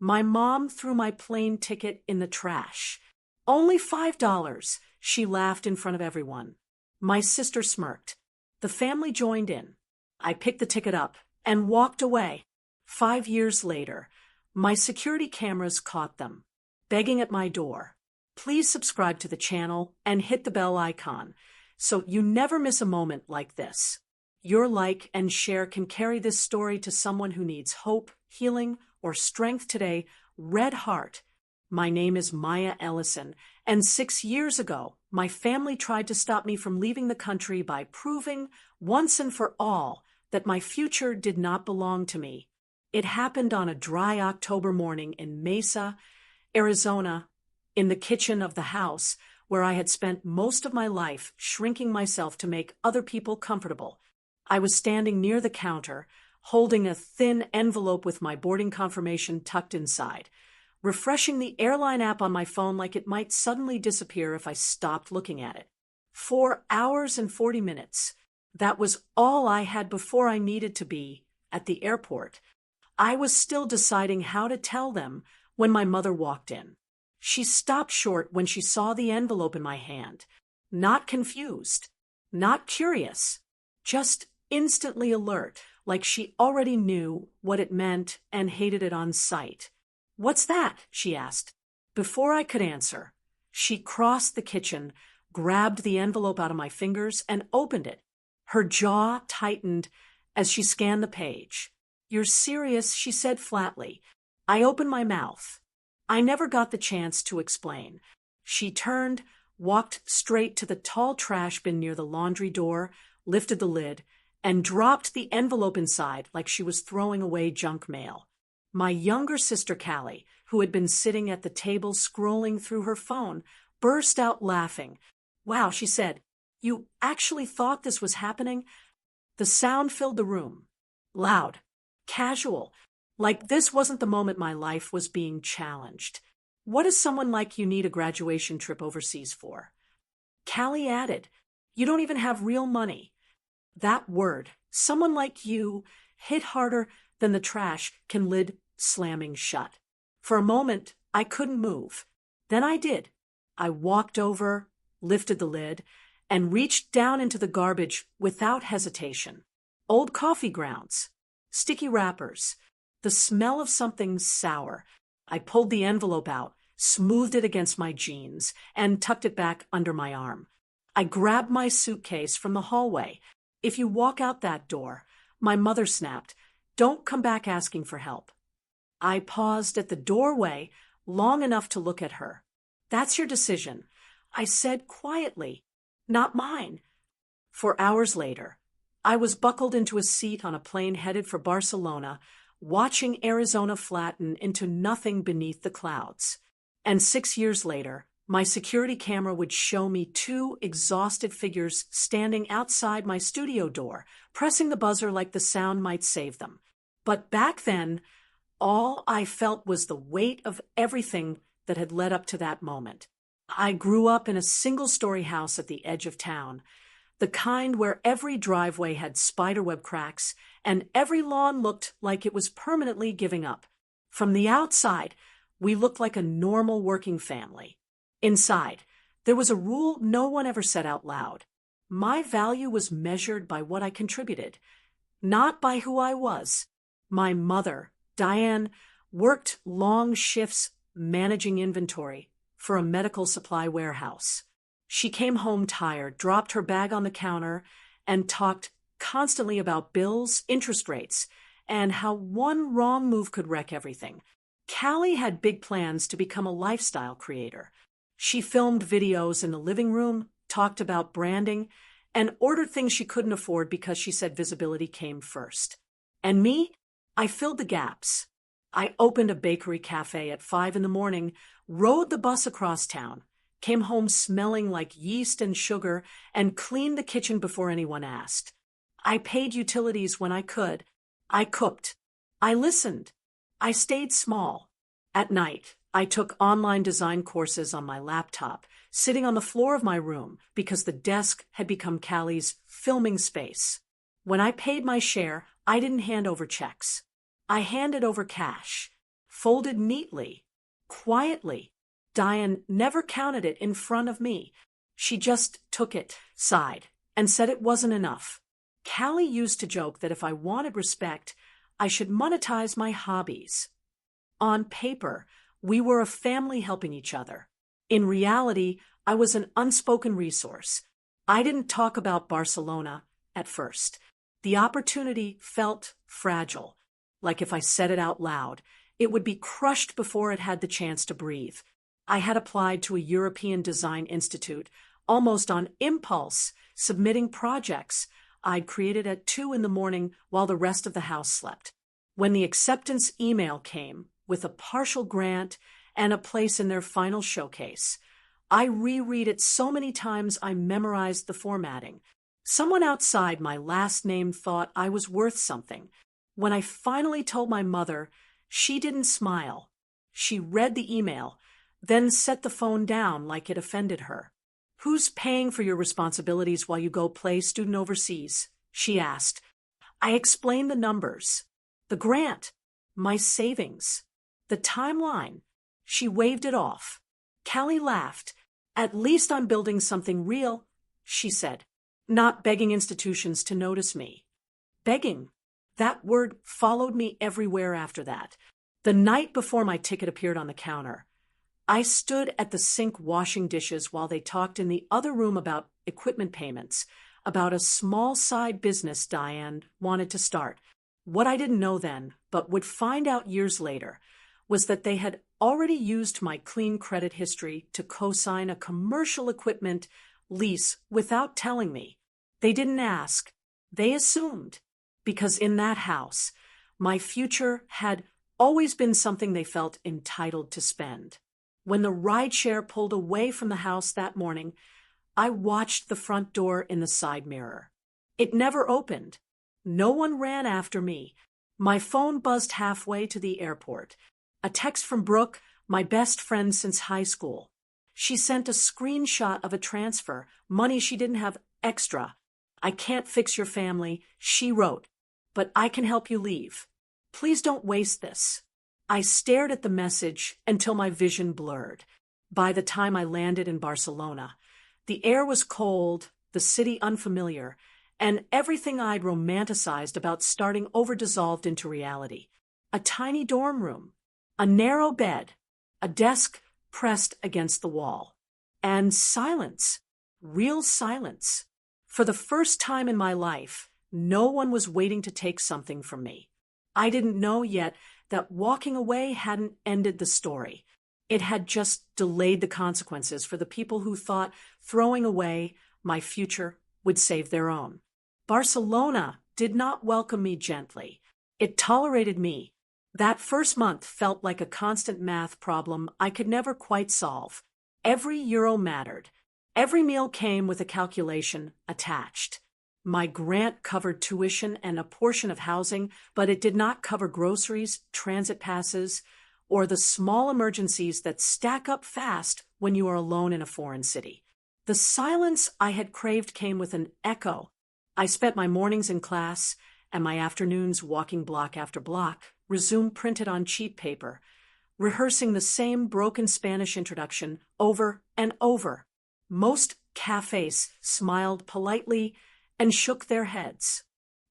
My mom threw my plane ticket in the trash. Only $5, she laughed in front of everyone. My sister smirked. The family joined in. I picked the ticket up and walked away. 5 years later, my security cameras caught them, begging at my door. Please subscribe to the channel and hit the bell icon so you never miss a moment like this. Your like and share can carry this story to someone who needs hope, healing, or strength today. Red Heart. My name is Maya Ellison, and 6 years ago, my family tried to stop me from leaving the country by proving, once and for all, that my future did not belong to me. It happened on a dry October morning in Mesa, Arizona, in the kitchen of the house where I had spent most of my life shrinking myself to make other people comfortable. I was standing near the counter, holding a thin envelope with my boarding confirmation tucked inside, refreshing the airline app on my phone like it might suddenly disappear if I stopped looking at it. 4 hours and 40 minutes. That was all I had before I needed to be at the airport. I was still deciding how to tell them when my mother walked in. She stopped short when she saw the envelope in my hand. Not confused, not curious, just instantly alert, like she already knew what it meant and hated it on sight. "What's that?" she asked. Before I could answer, she crossed the kitchen, grabbed the envelope out of my fingers, and opened it. Her jaw tightened as she scanned the page. "You're serious?" she said flatly. I opened my mouth. I never got the chance to explain. She turned, walked straight to the tall trash bin near the laundry door, lifted the lid, and dropped the envelope inside like she was throwing away junk mail. My younger sister, Callie, who had been sitting at the table scrolling through her phone, burst out laughing. "Wow," she said, "you actually thought this was happening?" The sound filled the room. Loud, casual, like this wasn't the moment my life was being challenged. "What does someone like you need a graduation trip overseas for?" Callie added, "You don't even have real money." That word, someone like you, hit harder than the trash can lid slamming shut. For a moment, I couldn't move. Then I did. I walked over, lifted the lid, and reached down into the garbage without hesitation. Old coffee grounds, sticky wrappers, the smell of something sour. I pulled the envelope out, smoothed it against my jeans, and tucked it back under my arm. I grabbed my suitcase from the hallway. "If you walk out that door," my mother snapped, "don't come back asking for help." I paused at the doorway long enough to look at her. "That's your decision," I said quietly. "Not mine." 4 hours later, I was buckled into a seat on a plane headed for Barcelona, watching Arizona flatten into nothing beneath the clouds. And 6 years later, my security camera would show me 2 exhausted figures standing outside my studio door, pressing the buzzer like the sound might save them. But back then, all I felt was the weight of everything that had led up to that moment. I grew up in a single-story house at the edge of town, the kind where every driveway had spiderweb cracks and every lawn looked like it was permanently giving up. From the outside, we looked like a normal working family. Inside, there was a rule no one ever said out loud. My value was measured by what I contributed, not by who I was. My mother, Diane, worked long shifts managing inventory for a medical supply warehouse. She came home tired, dropped her bag on the counter, and talked constantly about bills, interest rates, and how one wrong move could wreck everything. Callie had big plans to become a lifestyle creator. She filmed videos in the living room, talked about branding, and ordered things she couldn't afford because she said visibility came first. And me? I filled the gaps. I opened a bakery cafe at 5 in the morning, rode the bus across town, came home smelling like yeast and sugar, and cleaned the kitchen before anyone asked. I paid utilities when I could. I cooked. I listened. I stayed small. At night, I took online design courses on my laptop, sitting on the floor of my room because the desk had become Callie's filming space. When I paid my share, I didn't hand over checks. I handed over cash. folded neatly, quietly. Diane never counted it in front of me. She just took it, sighed, and said it wasn't enough. Callie used to joke that if I wanted respect, I should monetize my hobbies. On paper, we were a family helping each other. In reality, I was an unspoken resource. I didn't talk about Barcelona at first. The opportunity felt fragile, like if I said it out loud, it would be crushed before it had the chance to breathe. I had applied to a European Design Institute, almost on impulse, submitting projects I'd created at 2 a.m. while the rest of the house slept. When the acceptance email came, with a partial grant and a place in their final showcase, I reread it so many times I memorized the formatting. Someone outside my last name thought I was worth something. When I finally told my mother, she didn't smile. She read the email, then set the phone down like it offended her. "Who's paying for your responsibilities while you go play student overseas?" she asked. I explained the numbers, the grant, my savings, the timeline. She waved it off. Callie laughed. "At least I'm building something real," she said, "not begging institutions to notice me." Begging. That word followed me everywhere after that. The night before my ticket appeared on the counter, I stood at the sink washing dishes while they talked in the other room about equipment payments, about a small side business Diane wanted to start. What I didn't know then, but would find out years later, was that they had already used my clean credit history to co-sign a commercial equipment lease without telling me. They didn't ask. They assumed. Because in that house, my future had always been something they felt entitled to spend. When the rideshare pulled away from the house that morning, I watched the front door in the side mirror. It never opened. No one ran after me. My phone buzzed halfway to the airport. A text from Brooke, my best friend since high school. She sent a screenshot of a transfer, money she didn't have extra. "I can't fix your family," she wrote, "but I can help you leave. Please don't waste this." I stared at the message until my vision blurred. By the time I landed in Barcelona, the air was cold, the city unfamiliar, and everything I'd romanticized about starting over dissolved into reality. A tiny dorm room, a narrow bed, a desk pressed against the wall, and silence, real silence. For the first time in my life, no one was waiting to take something from me. I didn't know yet that walking away hadn't ended the story. It had just delayed the consequences for the people who thought throwing away my future would save their own. Barcelona did not welcome me gently. It tolerated me. That first month felt like a constant math problem I could never quite solve. Every euro mattered. Every meal came with a calculation attached. My grant covered tuition and a portion of housing, but it did not cover groceries, transit passes, or the small emergencies that stack up fast when you are alone in a foreign city. The silence I had craved came with an echo. I spent my mornings in class and my afternoons walking block after block, resume printed on cheap paper, rehearsing the same broken Spanish introduction over and over. Most cafes smiled politely and shook their heads.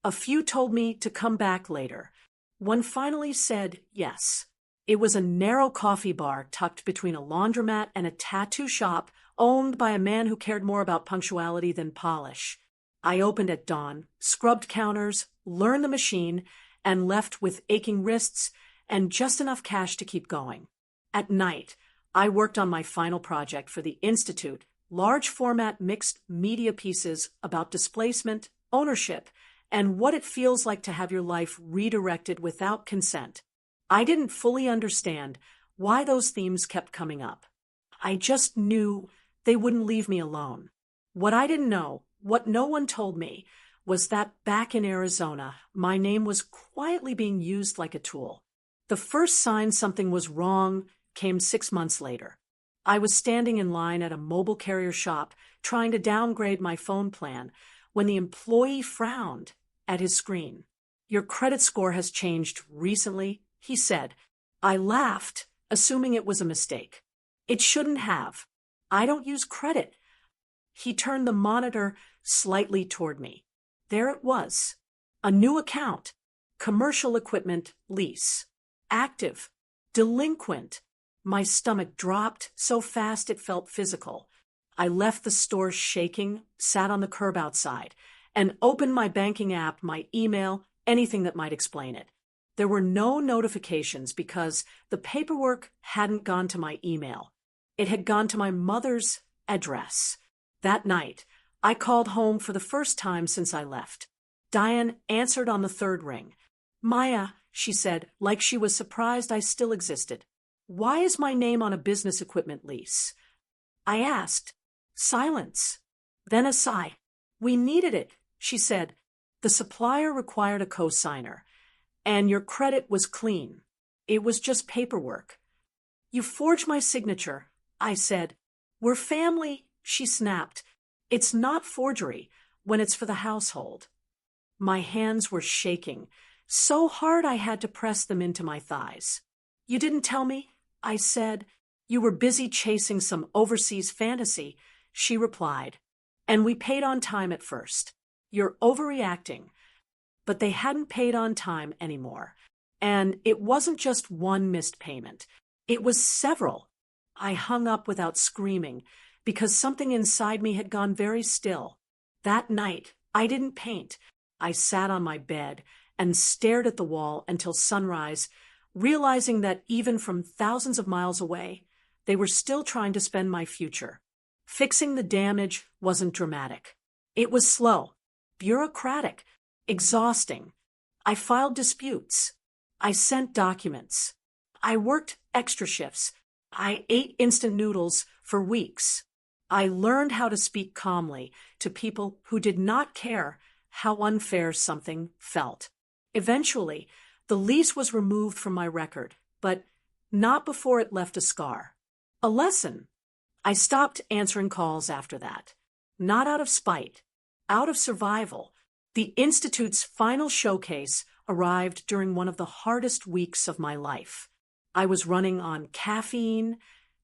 A few told me to come back later. One finally said yes. It was a narrow coffee bar tucked between a laundromat and a tattoo shop owned by a man who cared more about punctuality than polish. I opened at dawn, scrubbed counters, learned the machine, and left with aching wrists and just enough cash to keep going. At night, I worked on my final project for the Institute, large format mixed media pieces about displacement, ownership, and what it feels like to have your life redirected without consent. I didn't fully understand why those themes kept coming up. I just knew they wouldn't leave me alone. What I didn't know, what no one told me, was that back in Arizona, my name was quietly being used like a tool. The first sign something was wrong came 6 months later. I was standing in line at a mobile carrier shop trying to downgrade my phone plan when the employee frowned at his screen. "Your credit score has changed recently," he said. I laughed, assuming it was a mistake. It shouldn't have. I don't use credit. He turned the monitor slightly toward me. There it was. A new account. Commercial equipment lease. Active. Delinquent. My stomach dropped so fast it felt physical. I left the store shaking, sat on the curb outside, and opened my banking app, my email, anything that might explain it. There were no notifications because the paperwork hadn't gone to my email. It had gone to my mother's address. That night, I called home for the first time since I left. Diane answered on the third ring. "Maya," she said, like she was surprised I still existed. "Why is my name on a business equipment lease?" I asked. Silence. Then a sigh. "We needed it," she said. "The supplier required a co-signer, and your credit was clean. It was just paperwork." "You forged my signature," I said. "We're family," she snapped. "It's not forgery when it's for the household." My hands were shaking, so hard I had to press them into my thighs. "You didn't tell me," I said. "You were busy chasing some overseas fantasy," she replied. "And we paid on time at first. You're overreacting." But they hadn't paid on time anymore. And it wasn't just one missed payment. It was several. I hung up without screaming because something inside me had gone very still. That night, I didn't paint. I sat on my bed and stared at the wall until sunrise, realizing that even from thousands of miles away, they were still trying to spend my future. Fixing the damage wasn't dramatic. It was slow, bureaucratic, exhausting. I filed disputes. I sent documents. I worked extra shifts. I ate instant noodles for weeks. I learned how to speak calmly to people who did not care how unfair something felt. Eventually, the lease was removed from my record, but not before it left a scar. A lesson. I stopped answering calls after that. Not out of spite, out of survival. The Institute's final showcase arrived during one of the hardest weeks of my life. I was running on caffeine,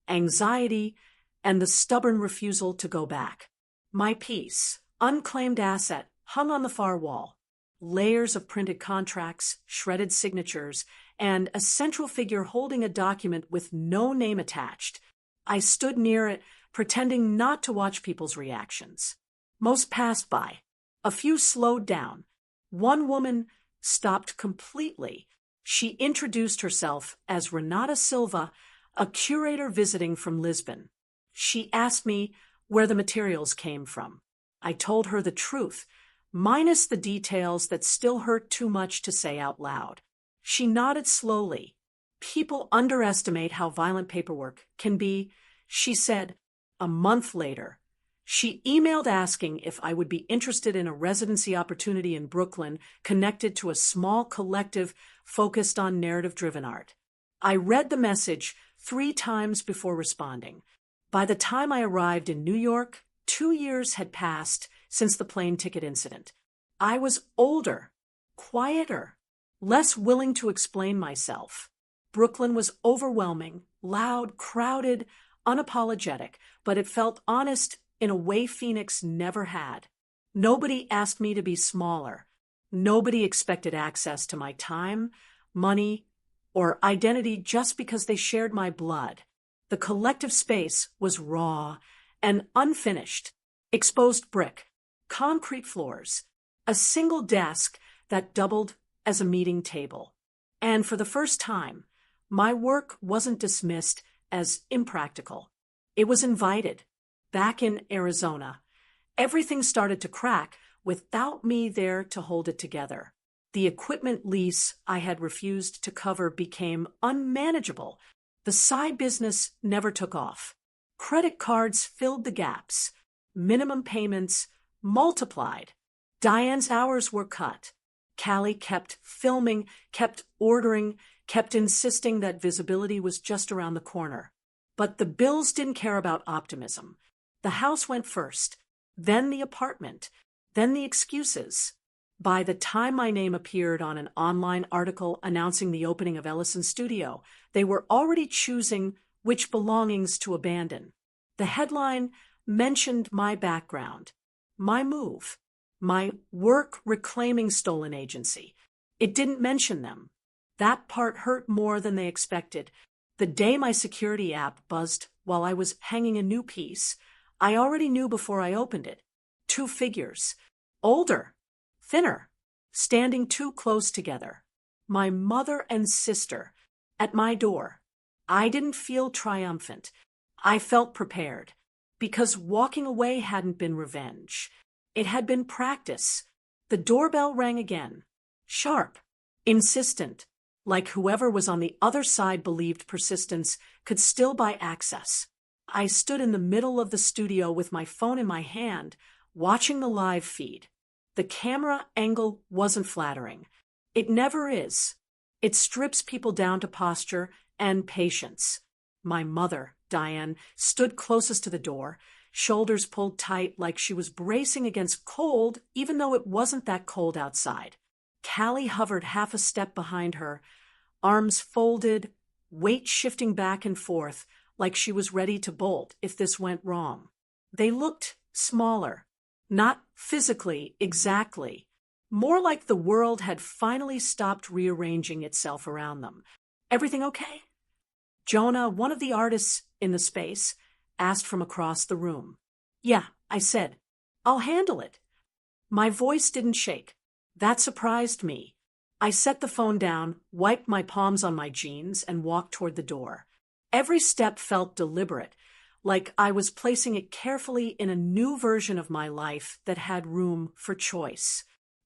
anxiety, and the stubborn refusal to go back. My piece, unclaimed asset, hung on the far wall. Layers of printed contracts, shredded signatures, and a central figure holding a document with no name attached. I stood near it, pretending not to watch people's reactions. Most passed by. A few slowed down. One woman stopped completely. She introduced herself as Renata Silva, a curator visiting from Lisbon. She asked me where the materials came from. I told her the truth, minus the details that still hurt too much to say out loud. She nodded slowly. "People underestimate how violent paperwork can be," she said. A month later, she emailed asking if I would be interested in a residency opportunity in Brooklyn connected to a small collective focused on narrative-driven art. I read the message 3 times before responding. By the time I arrived in New York, 2 years had passed since the plane ticket incident. I was older, quieter, less willing to explain myself. Brooklyn was overwhelming, loud, crowded, unapologetic, but it felt honest in a way Phoenix never had. Nobody asked me to be smaller. Nobody expected access to my time, money, or identity just because they shared my blood. The collective space was raw and unfinished. Exposed brick, concrete floors, a single desk that doubled as a meeting table. And for the first time, my work wasn't dismissed as impractical. It was invited. Back in Arizona, everything started to crack without me there to hold it together. The equipment lease I had refused to cover became unmanageable. The side business never took off. Credit cards filled the gaps. Minimum payments multiplied. Diane's hours were cut. Callie kept filming, kept ordering, kept insisting that visibility was just around the corner. But the bills didn't care about optimism. The house went first, then the apartment, then the excuses. By the time my name appeared on an online article announcing the opening of Ellison's studio, They were already choosing which belongings to abandon. The headline mentioned my background, my move, my work reclaiming stolen agency. It didn't mention them. That part hurt more than they expected. The day my security app buzzed while I was hanging a new piece, I already knew before I opened it. 2 figures. Older. Thinner. Standing too close together. My mother and sister. At my door. I didn't feel triumphant. I felt prepared. Because walking away hadn't been revenge. It had been practice. The doorbell rang again. Sharp. Insistent. Like whoever was on the other side believed persistence could still buy access. I stood in the middle of the studio with my phone in my hand, watching the live feed. The camera angle wasn't flattering. It never is. It strips people down to posture and patience. My mother, Diane, stood closest to the door, shoulders pulled tight like she was bracing against cold, even though it wasn't that cold outside. Callie hovered half a step behind her, arms folded, weight shifting back and forth like she was ready to bolt if this went wrong. They looked smaller, not physically exactly, more like the world had finally stopped rearranging itself around them. Everything okay? Jonah, one of the artists in the space, asked from across the room. Yeah, I said. I'll handle it. My voice didn't shake. That surprised me. I set the phone down, wiped my palms on my jeans, and walked toward the door. Every step felt deliberate, like I was placing it carefully in a new version of my life that had room for choice.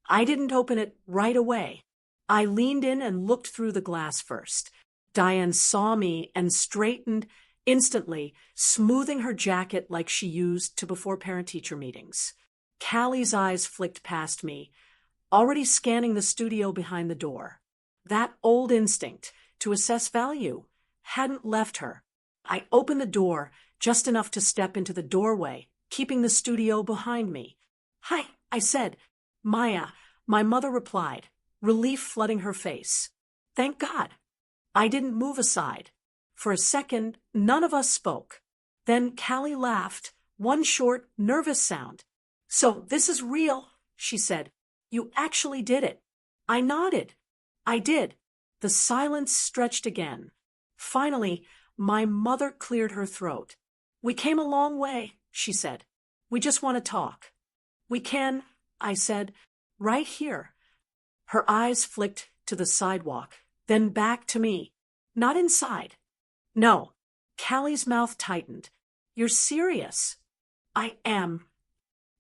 I didn't open it right away. I leaned in and looked through the glass first. Diane saw me and straightened instantly, smoothing her jacket like she used to before parent-teacher meetings. Callie's eyes flicked past me, already scanning the studio behind the door. That old instinct to assess value hadn't left her. I opened the door just enough to step into the doorway, keeping the studio behind me. Hi, I said. Maya, my mother replied, relief flooding her face. Thank God. I didn't move aside. For a second, none of us spoke. Then Callie laughed, one short, nervous sound. So this is real, she said. You actually did it. I nodded. I did. The silence stretched again. Finally, my mother cleared her throat. We came a long way, she said. We just want to talk. We can, I said, right here. Her eyes flicked to the sidewalk, then back to me. Not inside. No. Callie's mouth tightened. You're serious. I am.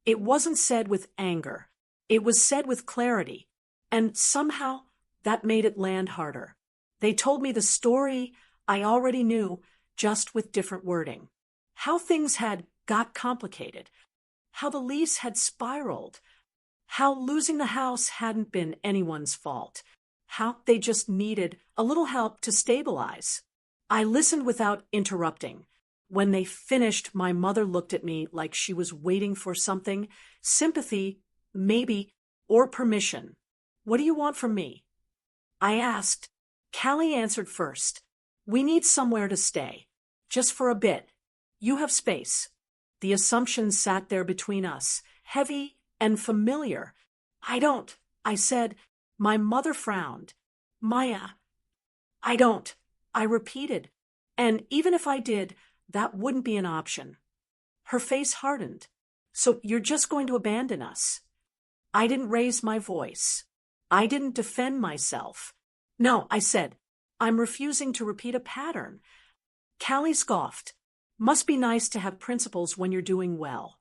It wasn't said with anger. It was said with clarity, and somehow that made it land harder. They told me the story I already knew, just with different wording. How things had got complicated. How the lease had spiraled. How losing the house hadn't been anyone's fault. How they just needed a little help to stabilize. I listened without interrupting. When they finished, my mother looked at me like she was waiting for something, sympathy, maybe, or permission. What do you want from me? I asked. Callie answered first. We need somewhere to stay. Just for a bit. You have space. The assumption sat there between us, heavy and familiar. I don't, I said. My mother frowned. Maya. I don't, I repeated. And even if I did, that wouldn't be an option. Her face hardened. So you're just going to abandon us? I didn't raise my voice. I didn't defend myself. No, I said. I'm refusing to repeat a pattern. Callie scoffed. Must be nice to have principles when you're doing well.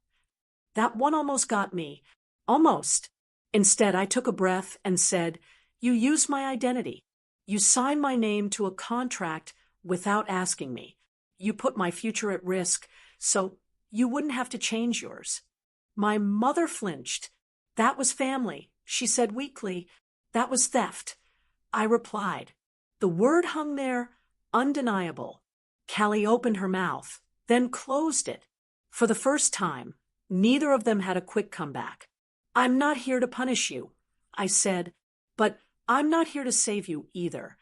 That one almost got me. Almost. Instead, I took a breath and said, you used my identity. You signed my name to a contract without asking me. You put my future at risk, so you wouldn't have to change yours. My mother flinched. That was family, she said weakly. That was theft. I replied. The word hung there, undeniable. Callie opened her mouth, then closed it. For the first time, neither of them had a quick comeback. I'm not here to punish you, I said, but I'm not here to save you either.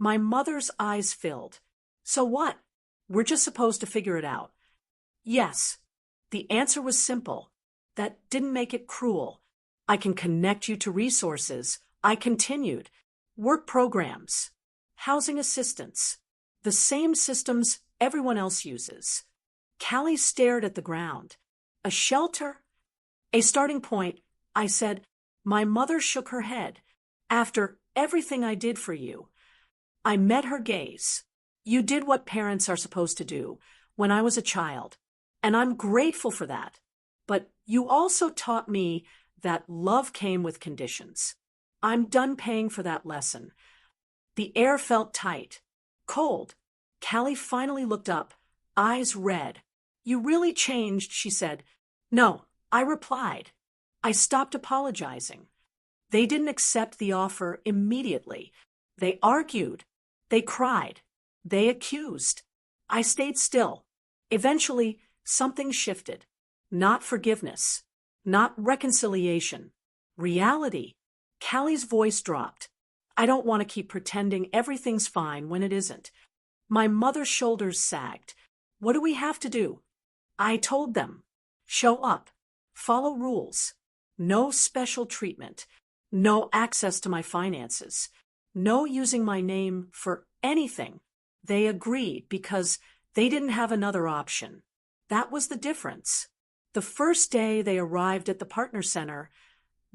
My mother's eyes filled. So what? We're just supposed to figure it out. Yes. The answer was simple. That didn't make it cruel. I can connect you to resources. I continued. Work programs. Housing assistance. The same systems everyone else uses. Callie stared at the ground. A shelter? A starting point, I said. My mother shook her head. After everything I did for you. I met her gaze. You did what parents are supposed to do when I was a child, and I'm grateful for that. But you also taught me that love came with conditions. I'm done paying for that lesson. The air felt tight, cold. Callie finally looked up, eyes red. You really changed, she said. No, I replied. I stopped apologizing. They didn't accept the offer immediately. They argued. They cried. They accused. I stayed still. Eventually, something shifted. Not forgiveness. Not reconciliation. Reality. Callie's voice dropped. I don't want to keep pretending everything's fine when it isn't. My mother's shoulders sagged. What do we have to do? I told them. Show up. Follow rules. No special treatment. No access to my finances. No using my name for anything. They agreed because they didn't have another option. That was the difference. The first day they arrived at the partner center,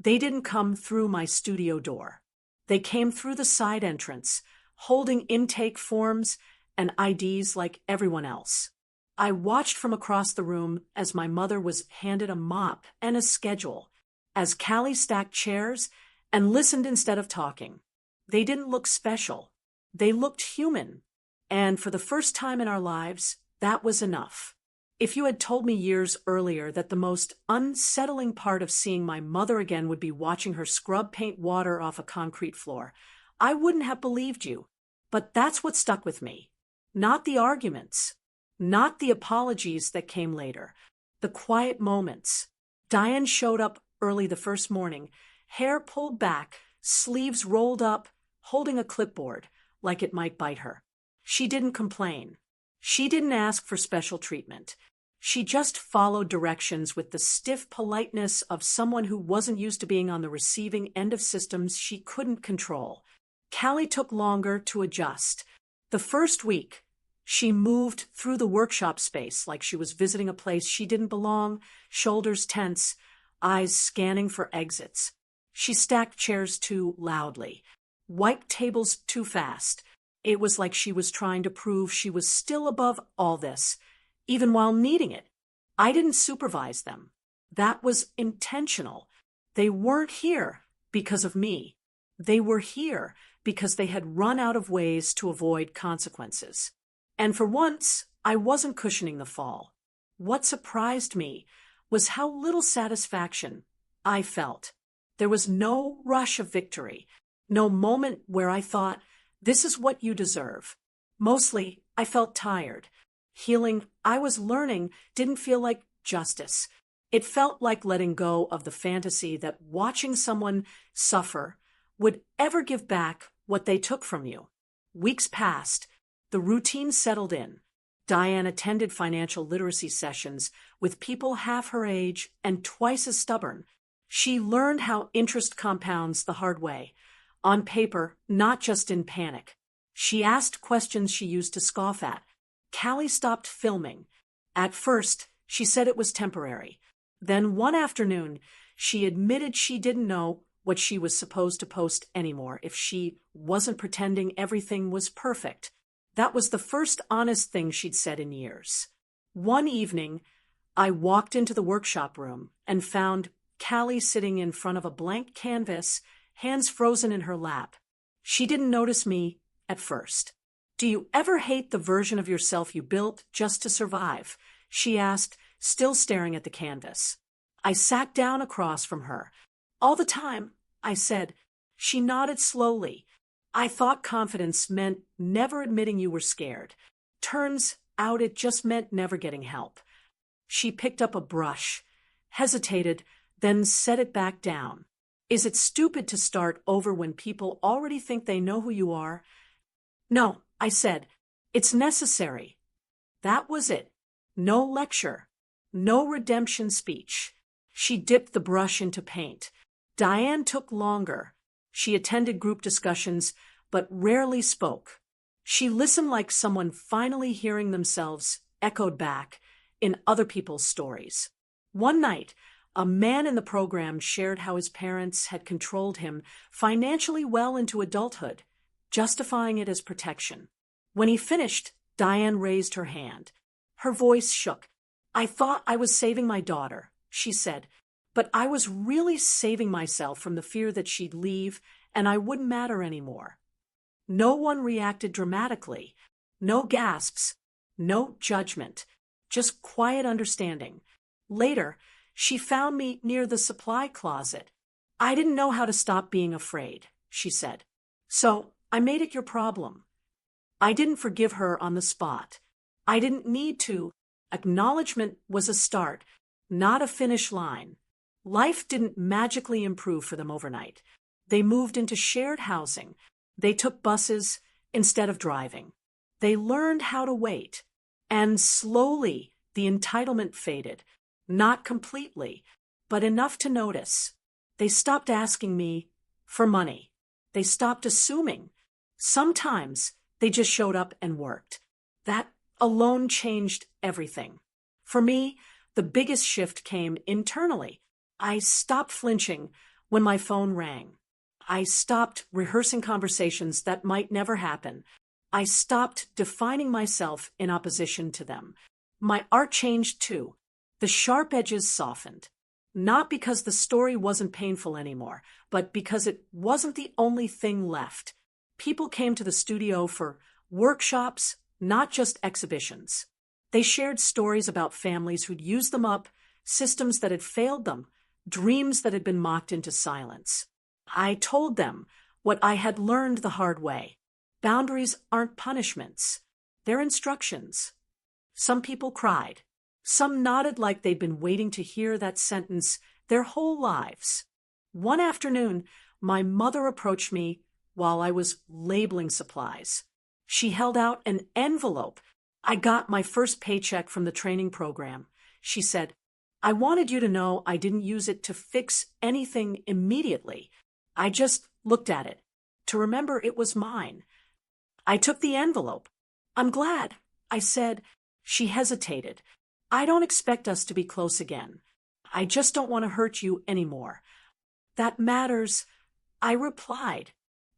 they didn't come through my studio door. They came through the side entrance, holding intake forms and IDs like everyone else. I watched from across the room as my mother was handed a mop and a schedule, as Callie stacked chairs and listened instead of talking. They didn't look special. They looked human. And for the first time in our lives, that was enough. If you had told me years earlier that the most unsettling part of seeing my mother again would be watching her scrub paint water off a concrete floor, I wouldn't have believed you. But that's what stuck with me. Not the arguments. Not the apologies that came later. The quiet moments. Diane showed up early the first morning, hair pulled back, sleeves rolled up, holding a clipboard, like it might bite her. She didn't complain. She didn't ask for special treatment. She just followed directions with the stiff politeness of someone who wasn't used to being on the receiving end of systems she couldn't control. Callie took longer to adjust. The first week, she moved through the workshop space like she was visiting a place she didn't belong, shoulders tense, eyes scanning for exits. She stacked chairs too loudly, wiped tables too fast. It was like she was trying to prove she was still above all this, even while needing it. I didn't supervise them. That was intentional. They weren't here because of me. They were here because they had run out of ways to avoid consequences. And for once, I wasn't cushioning the fall. What surprised me was how little satisfaction I felt. There was no rush of victory, no moment where I thought, this is what you deserve. Mostly, I felt tired. Healing I was learning didn't feel like justice. It felt like letting go of the fantasy that watching someone suffer would ever give back what they took from you. Weeks passed. The routine settled in. Diane attended financial literacy sessions with people half her age and twice as stubborn. She learned how interest compounds the hard way. On paper, not just in panic. She asked questions she used to scoff at. Callie stopped filming. At first, she said it was temporary. Then one afternoon, she admitted she didn't know what she was supposed to post anymore if she wasn't pretending everything was perfect. That was the first honest thing she'd said in years. One evening, I walked into the workshop room and found Callie sitting in front of a blank canvas, hands frozen in her lap. She didn't notice me at first. Do you ever hate the version of yourself you built just to survive? She asked, still staring at the canvas. I sat down across from her. All the time, I said. She nodded slowly. I thought confidence meant never admitting you were scared. Turns out it just meant never getting help. She picked up a brush, hesitated, then set it back down. Is it stupid to start over when people already think they know who you are? No, I said. It's necessary. That was it. No lecture. No redemption speech. She dipped the brush into paint. Diane took longer. She attended group discussions, but rarely spoke. She listened like someone finally hearing themselves echoed back in other people's stories. One night, a man in the program shared how his parents had controlled him financially well into adulthood, justifying it as protection. When he finished, Diane raised her hand. Her voice shook. I thought I was saving my daughter, she said, but I was really saving myself from the fear that she'd leave and I wouldn't matter anymore. No one reacted dramatically. No gasps. No judgment. Just quiet understanding. Later, she found me near the supply closet. I didn't know how to stop being afraid, she said. So I made it your problem. I didn't forgive her on the spot. I didn't need to. Acknowledgement was a start, not a finish line. Life didn't magically improve for them overnight. They moved into shared housing. They took buses instead of driving. They learned how to wait. And slowly, the entitlement faded. Not completely, but enough to notice. They stopped asking me for money. They stopped assuming. Sometimes they just showed up and worked. That alone changed everything. For me, the biggest shift came internally. I stopped flinching when my phone rang. I stopped rehearsing conversations that might never happen. I stopped defining myself in opposition to them. My art changed too. The sharp edges softened. Not because the story wasn't painful anymore, but because it wasn't the only thing left. People came to the studio for workshops, not just exhibitions. They shared stories about families who'd used them up, systems that had failed them, dreams that had been mocked into silence. I told them what I had learned the hard way. Boundaries aren't punishments. They're instructions. Some people cried. Some nodded like they'd been waiting to hear that sentence their whole lives. One afternoon, my mother approached me while I was labeling supplies. She held out an envelope. I got my first paycheck from the training program. She said, I wanted you to know I didn't use it to fix anything immediately. I just looked at it to remember it was mine. I took the envelope. I'm glad, I said. She hesitated. I don't expect us to be close again. I just don't want to hurt you anymore. That matters, I replied,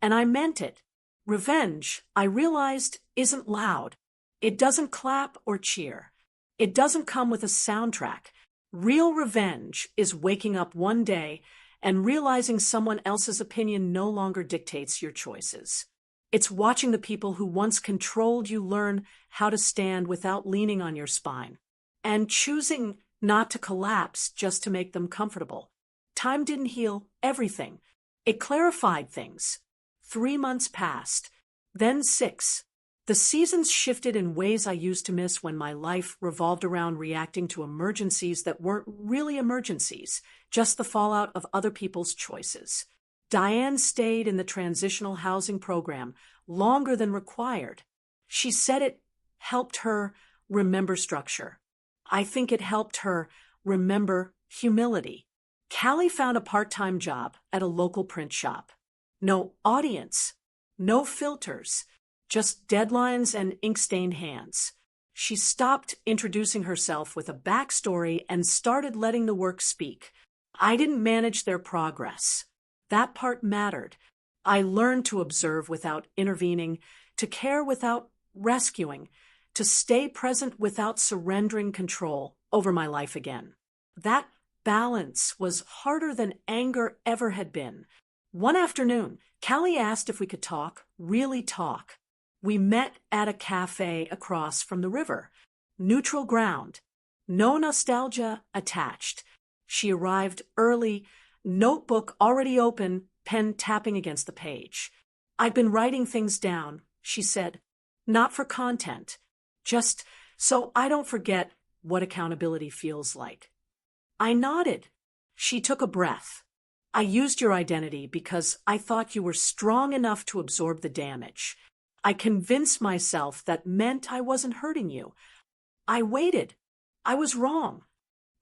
and I meant it. Revenge, I realized, isn't loud. It doesn't clap or cheer. It doesn't come with a soundtrack. Real revenge is waking up one day and realizing someone else's opinion no longer dictates your choices. It's watching the people who once controlled you learn how to stand without leaning on your spine, and choosing not to collapse just to make them comfortable. Time didn't heal everything. It clarified things. 3 months passed, then 6. The seasons shifted in ways I used to miss when my life revolved around reacting to emergencies that weren't really emergencies, just the fallout of other people's choices. Diane stayed in the transitional housing program longer than required. She said it helped her remember structure. I think it helped her remember humility. Callie found a part-time job at a local print shop. No audience, no filters, just deadlines and ink-stained hands. She stopped introducing herself with a backstory and started letting the work speak. I didn't manage their progress. That part mattered. I learned to observe without intervening, to care without rescuing, to stay present without surrendering control over my life again. That balance was harder than anger ever had been. One afternoon, Callie asked if we could talk, really talk. We met at a cafe across from the river. Neutral ground. No nostalgia attached. She arrived early, notebook already open, pen tapping against the page. I've been writing things down, she said. Not for content. Just so I don't forget what accountability feels like. I nodded. She took a breath. I used your identity because I thought you were strong enough to absorb the damage. I convinced myself that meant I wasn't hurting you. I waited. I was wrong.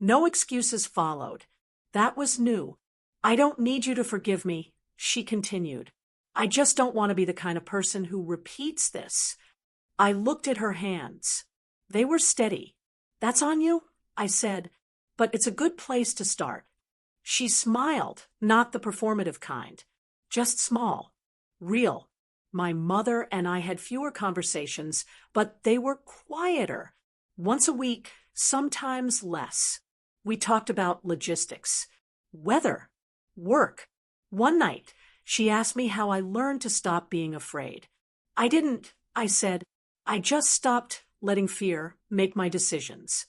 No excuses followed. That was new. I don't need you to forgive me, she continued. I just don't want to be the kind of person who repeats this. I looked at her hands. They were steady. That's on you, I said, but it's a good place to start. She smiled, not the performative kind, just small, real. My mother and I had fewer conversations, but they were quieter. Once a week, sometimes less. We talked about logistics, weather, work. One night, she asked me how I learned to stop being afraid. I didn't, I said. I just stopped letting fear make my decisions.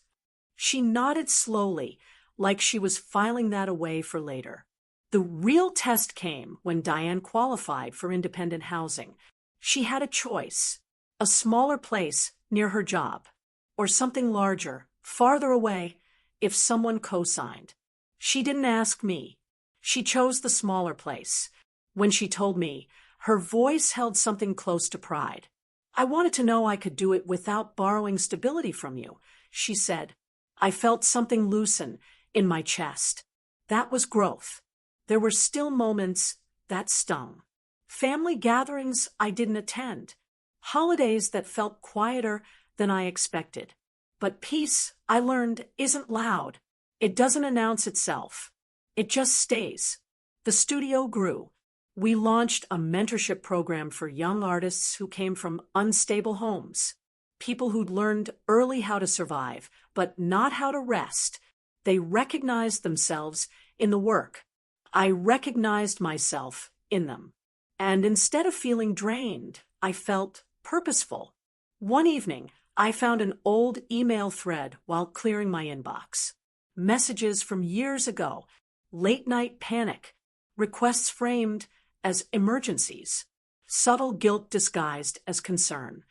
She nodded slowly, like she was filing that away for later. The real test came when Diane qualified for independent housing. She had a choice: a smaller place near her job, or something larger, farther away, if someone co-signed. She didn't ask me. She chose the smaller place. When she told me, her voice held something close to pride. I wanted to know I could do it without borrowing stability from you, she said. I felt something loosen in my chest. That was growth. There were still moments that stung. Family gatherings I didn't attend. Holidays that felt quieter than I expected. But peace, I learned, isn't loud. It doesn't announce itself. It just stays. The studio grew. We launched a mentorship program for young artists who came from unstable homes. People who'd learned early how to survive, but not how to rest. They recognized themselves in the work. I recognized myself in them. And instead of feeling drained, I felt purposeful. One evening, I found an old email thread while clearing my inbox. Messages from years ago, late-night panic, requests framed as emergencies, subtle guilt disguised as concern.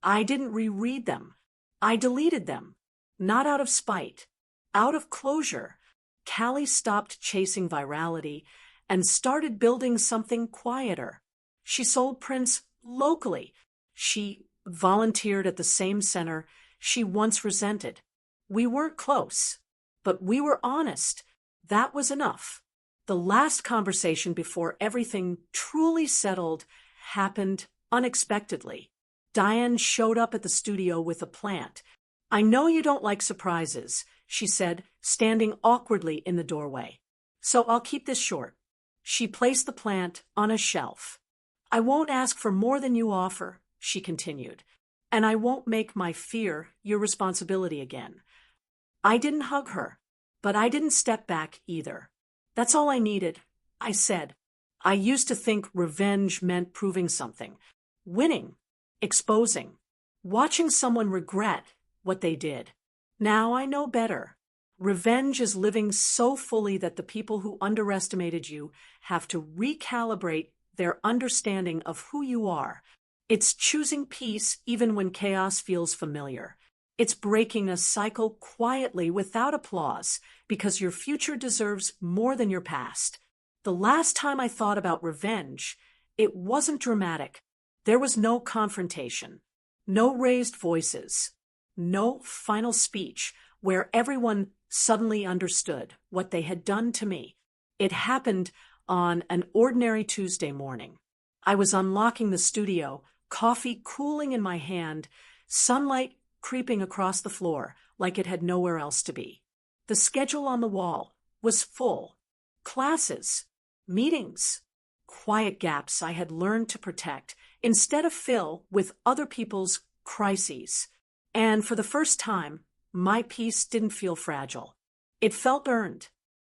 I didn't reread them. I deleted them, not out of spite, out of closure. Callie stopped chasing virality and started building something quieter. She sold prints locally. She volunteered at the same center she once resented. We weren't close, but we were honest. That was enough. The last conversation before everything truly settled happened unexpectedly. Diane showed up at the studio with a plant. I know you don't like surprises, she said, standing awkwardly in the doorway. So I'll keep this short. She placed the plant on a shelf. I won't ask for more than you offer, she continued, and I won't make my fear your responsibility again. I didn't hug her, but I didn't step back either. That's all I needed, I said. I used to think revenge meant proving something, winning, exposing, watching someone regret what they did. Now I know better. Revenge is living so fully that the people who underestimated you have to recalibrate their understanding of who you are. It's choosing peace even when chaos feels familiar. It's breaking a cycle quietly without applause because your future deserves more than your past. The last time I thought about revenge, it wasn't dramatic. There was no confrontation, no raised voices, no final speech where everyone suddenly understood what they had done to me. It happened on an ordinary Tuesday morning. I was unlocking the studio, coffee cooling in my hand, sunlight creeping across the floor like it had nowhere else to be. The schedule on the wall was full. Classes, meetings, quiet gaps I had learned to protect instead of fill with other people's crises. And for the first time, my peace didn't feel fragile. It felt earned.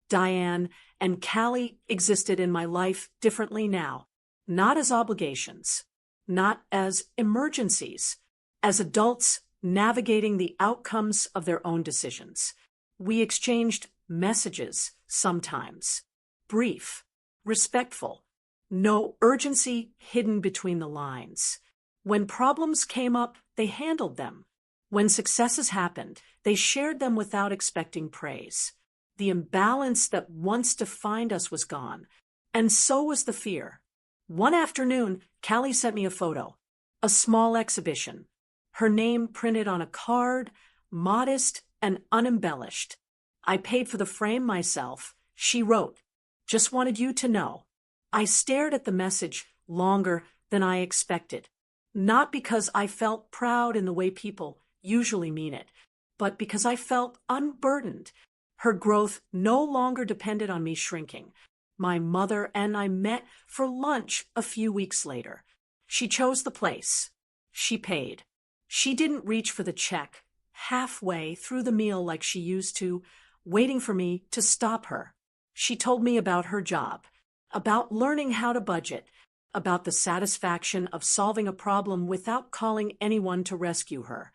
Diane and Callie existed in my life differently now, not as obligations, not as emergencies, as adults navigating the outcomes of their own decisions. We exchanged messages sometimes, brief, respectful, no urgency hidden between the lines. When problems came up, they handled them. When successes happened, they shared them without expecting praise. The imbalance that once defined us was gone, and so was the fear. One afternoon, Callie sent me a photo. A small exhibition. Her name printed on a card, modest and unembellished. I paid for the frame myself. She wrote, "Just wanted you to know." I stared at the message longer than I expected. Not because I felt proud in the way people usually mean it, but because I felt unburdened. Her growth no longer depended on me shrinking. My mother and I met for lunch a few weeks later. She chose the place. She paid. She didn't reach for the check halfway through the meal like she used to, waiting for me to stop her. She told me about her job, about learning how to budget, about the satisfaction of solving a problem without calling anyone to rescue her.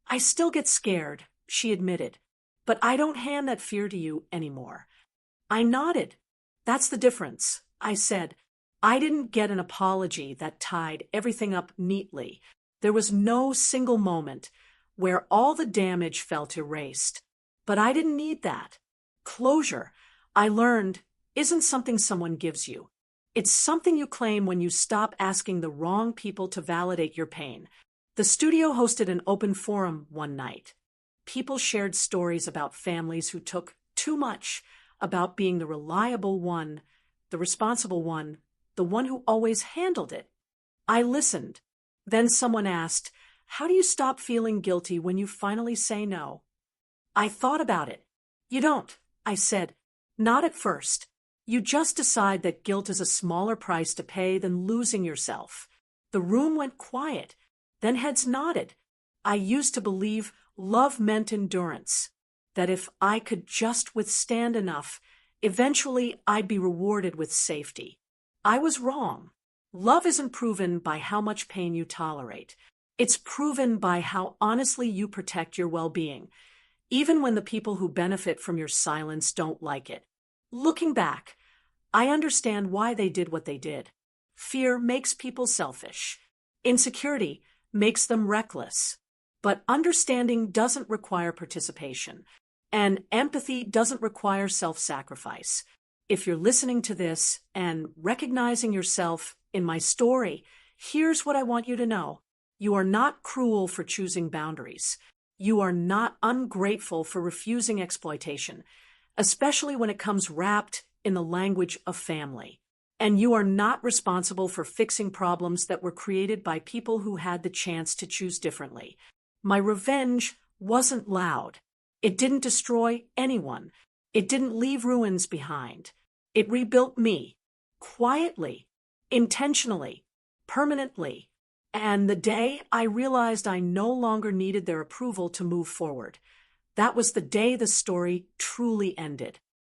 "I still get scared," she admitted, "but I don't hand that fear to you anymore." I nodded. "That's the difference," I said. I didn't get an apology that tied everything up neatly. There was no single moment where all the damage felt erased. But I didn't need that. Closure, I learned, isn't something someone gives you. It's something you claim when you stop asking the wrong people to validate your pain. The studio hosted an open forum one night. People shared stories about families who took too much, about being the reliable one, the responsible one, the one who always handled it. I listened. Then someone asked, "How do you stop feeling guilty when you finally say no?" I thought about it. "You don't," I said. "Not at first. You just decide that guilt is a smaller price to pay than losing yourself." The room went quiet. Then heads nodded. I used to believe love meant endurance, that if I could just withstand enough, eventually I'd be rewarded with safety. I was wrong. Love isn't proven by how much pain you tolerate. It's proven by how honestly you protect your well-being, even when the people who benefit from your silence don't like it. Looking back, I understand why they did what they did. Fear makes people selfish. Insecurity makes them reckless. But understanding doesn't require participation, and empathy doesn't require self-sacrifice. If you're listening to this and recognizing yourself in my story, here's what I want you to know. You are not cruel for choosing boundaries. You are not ungrateful for refusing exploitation, especially when it comes wrapped in the language of family. And you are not responsible for fixing problems that were created by people who had the chance to choose differently. My revenge wasn't loud. It didn't destroy anyone. It didn't leave ruins behind. It rebuilt me, quietly, intentionally, permanently. And the day I realized I no longer needed their approval to move forward, that was the day the story truly ended.